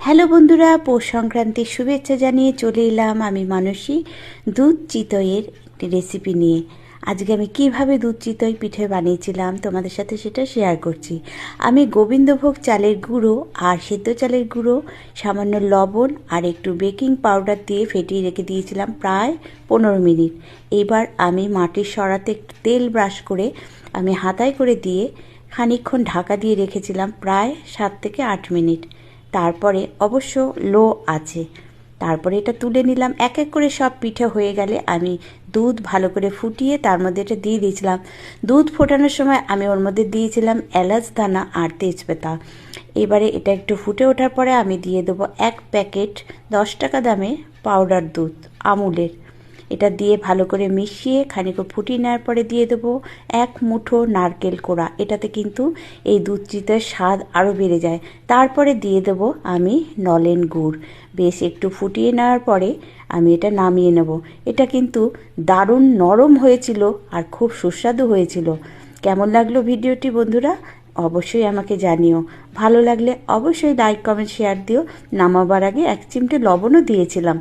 Hello বন্ধুরা, পৌষ সংক্রান্তির শুভেচ্ছা জানিয়ে চলে এলাম আমি মানসী দুধ চিতইয়ের একটি রেসিপি নিয়ে। আজকে আমি কিভাবে দুধ চিতই পিঠে বানিয়েছিলাম তোমাদের সাথে সেটা শেয়ার করছি। আমি গোবিন্দভোগ চালের গুঁড়ো আর সেদ্ধ চালের গুঁড়ো, সামান্য লবণ আর একটু বেকিং পাউডার দিয়ে ফেটিয়ে রেখে দিয়েছিলাম প্রায় 15 মিনিট। এবার আমি মাটির সরাতে একটু তেল ব্রাশ করে আমি হাতায় করে দিয়ে খানিকক্ষণ ঢাকা দিয়ে রেখেছিলাম প্রায় 7 থেকে 8 মিনিট। তারপরে অবশ্য লো আছে। তারপরে এটা তুলে নিলাম। এক এক করে সব পিঠে হয়ে গেলে আমি দুধ ভালো করে ফুটিয়ে তার মধ্যে এটা দিয়ে দিয়েছিলাম। দুধ ফোটানোর সময় আমি ওর মধ্যে দিয়েছিলাম এলাচ দানা আর তেজপাতা। এবারে এটা একটু ফুটে ওঠার পরে আমি দিয়ে দেবো 1 প্যাকেট 10 টাকা দামে পাউডার দুধ আমুলের। এটা দিয়ে ভালো করে মিশিয়ে খানিকক্ষণ ফুটিয়ে নেওয়ার পরে দিয়ে দেবো 1 মুঠো নারকেল কোড়া। এটাতে কিন্তু এই দুধ চিতইয়ের স্বাদ আরও বেড়ে যায়। তারপরে দিয়ে দেবো আমি নলেন গুড়। বেশ একটু ফুটিয়ে নেওয়ার পরে আমি এটা নামিয়ে নেব। এটা কিন্তু দারুণ নরম হয়েছিল আর খুব সুস্বাদু হয়েছিল। কেমন লাগলো ভিডিওটি বন্ধুরা? অবশ্যই আমাকে জানিও। ভালো লাগলে অবশ্যই লাইক কমেন্ট শেয়ার দিও। নামাবার আগে 1 চিমটে লবণও দিয়েছিলাম।